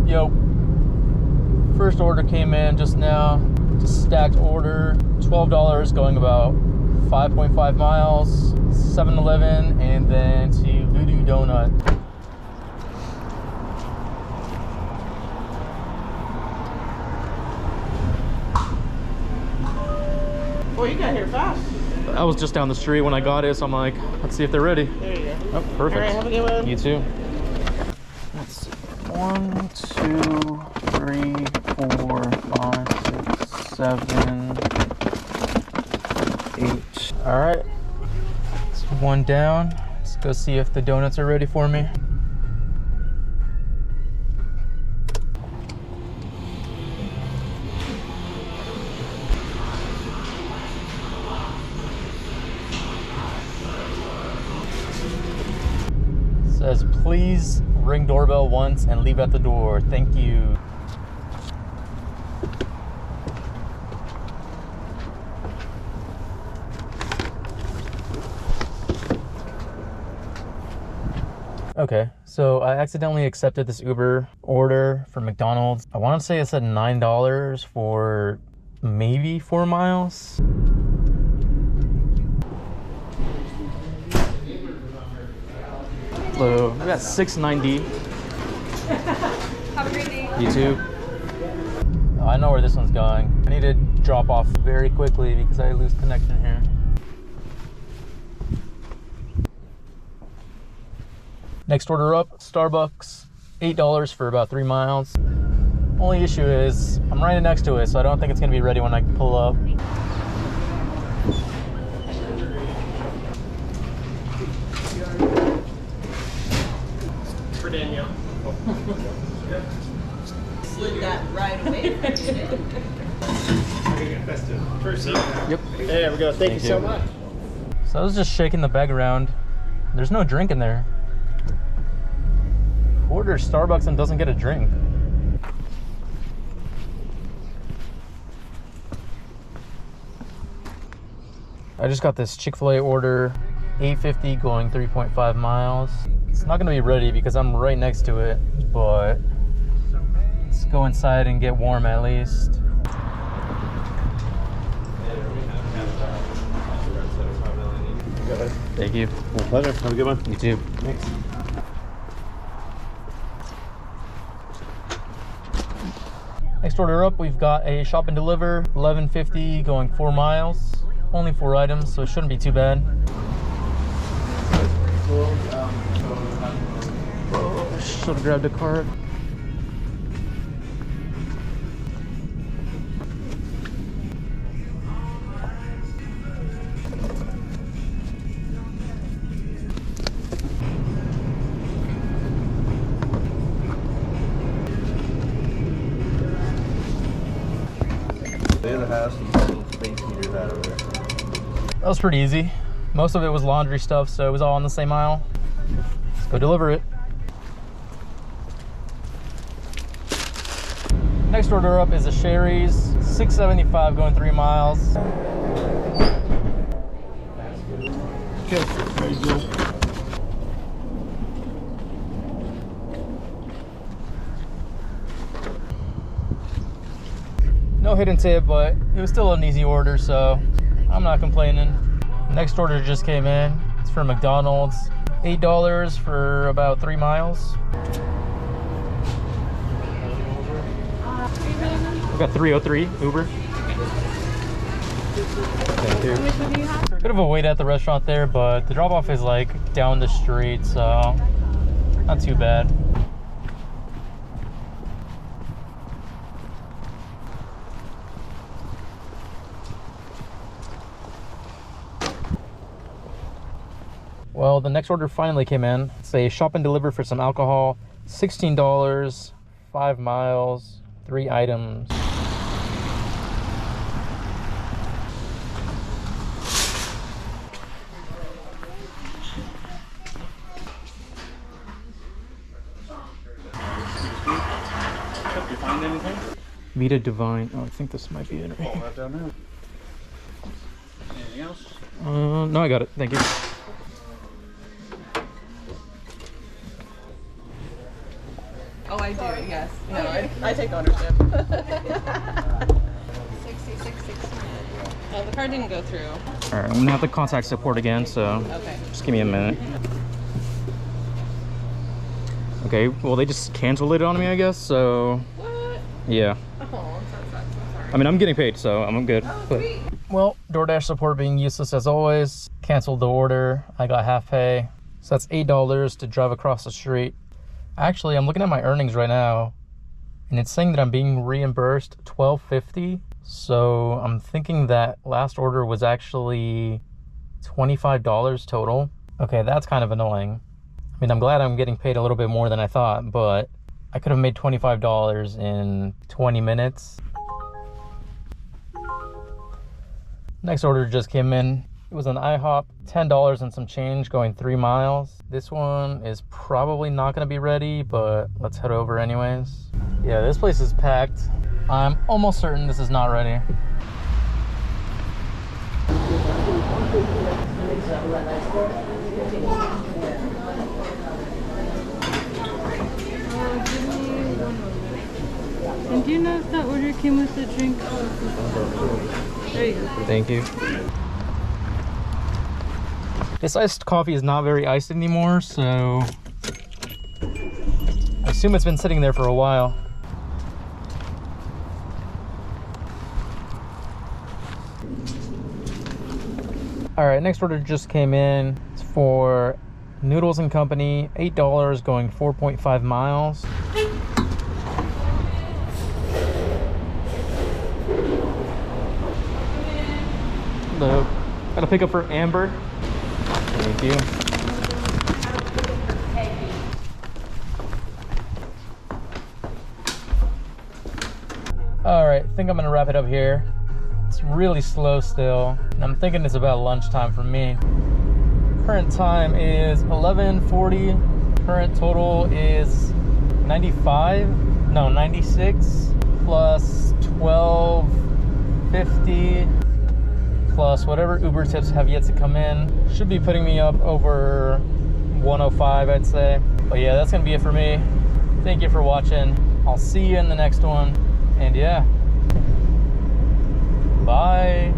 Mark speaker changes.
Speaker 1: Yo, first order came in just now. Just stacked order, $12, going about 5.5 miles, 7-Eleven, and then to Voodoo Donut.
Speaker 2: Boy, you got here fast.
Speaker 1: I was just down the street when I got it, so I'm like, let's see if they're ready.
Speaker 2: There you go.
Speaker 1: Oh, perfect.
Speaker 2: All right, have a good one.
Speaker 1: You too. Let's see. 1, 2, 3, 4, 5, 6, 7, 8. All right. It's one down. Let's go see if the donuts are ready for me. Says, please ring doorbell once and leave at the door. Thank you. Okay, so I accidentally accepted this Uber order from McDonald's. I want to say it said $9 for maybe 4 miles. So we got $6.90.
Speaker 3: Have a great day.
Speaker 1: You too. I know where this one's going. I need to drop off very quickly because I lose connection here. Next order up, Starbucks, $8 for about 3 miles. Only issue is I'm right next to it, so I don't think it's gonna be ready when I pull up.
Speaker 2: For Danielle.
Speaker 4: Slid that right away from you.
Speaker 1: Yep.
Speaker 2: There we go. Thank you so much.
Speaker 1: So I was just shaking the bag around. There's no drink in there. Who orders Starbucks and doesn't get a drink? I just got this Chick-fil-A order, $8.50 going 3.5 miles. It's not gonna be ready because I'm right next to it, but let's go inside and get warm at least. Thank you.
Speaker 5: My pleasure. Have a good one.
Speaker 1: You too. Thanks. Next order up, we've got a shop and deliver, $11.50 going 4 miles. Only 4 items, so it shouldn't be too bad. Should have grabbed a cart.
Speaker 5: The other house, little space heaters out over there.
Speaker 1: That was pretty easy. Most of it was laundry stuff, so it was all on the same aisle. Let's go deliver it. Next order up is a Sherry's, $6.75 going 3 miles.
Speaker 5: Okay, there you go.
Speaker 1: No hidden tip, but it was still an easy order, so I'm not complaining. Next order just came in. It's from McDonald's. $8 for about 3 miles. We got 303 Uber. Thank you. Bit of a wait at the restaurant there, but the drop off is like down the street, so not too bad. Well, the next order finally came in. It's a shop and deliver for some alcohol. $16, 5 miles, 3 items.
Speaker 5: You find anything?
Speaker 1: Vita Divine. Oh, I think this might be it. Right here.
Speaker 5: Right down there. Anything else?
Speaker 1: No, I got it. Thank you.
Speaker 4: Oh, I do, yes. No, I take ownership.
Speaker 3: 66.60.
Speaker 4: Oh, the card didn't go through.
Speaker 1: All right, I'm gonna have to contact support again, so
Speaker 4: Okay.
Speaker 1: just give me a minute. Okay, well they just canceled it on me, I guess, so
Speaker 4: What?
Speaker 1: yeah.
Speaker 4: Oh, that sucks. I'm sorry.
Speaker 1: I mean, I'm getting paid, so I'm good.
Speaker 4: Oh,
Speaker 1: But-
Speaker 4: sweet.
Speaker 1: well, DoorDash support being useless as always. Canceled the order. I got half pay. So that's $8 to drive across the street. Actually, I'm looking at my earnings right now, and it's saying that I'm being reimbursed $12.50. So I'm thinking that last order was actually $25 total. Okay, that's kind of annoying. I mean, I'm glad I'm getting paid a little bit more than I thought, but I could have made $25 in 20 minutes. Next order just came in. It was an IHOP, $10 and some change going 3 miles. This one is probably not gonna be ready, but let's head over anyways. Yeah, this place is packed. I'm almost certain this is not ready.
Speaker 3: And do you know if that order came with the drink? There you go.
Speaker 1: Thank you. This iced coffee is not very iced anymore, so I assume it's been sitting there for a while. All right, next order just came in. It's for Noodles and Company, $8 going 4.5 miles. Hello. Got a pickup for Amber. Thank you. All right, I think I'm gonna wrap it up here. It's really slow still, and I'm thinking it's about lunchtime for me. Current time is 11:40. Current total is 96 plus 12.50 plus whatever Uber tips have yet to come in. Should be putting me up over 105, I'd say. But yeah, that's gonna be it for me. Thank you for watching. I'll see you in the next one. And yeah, bye.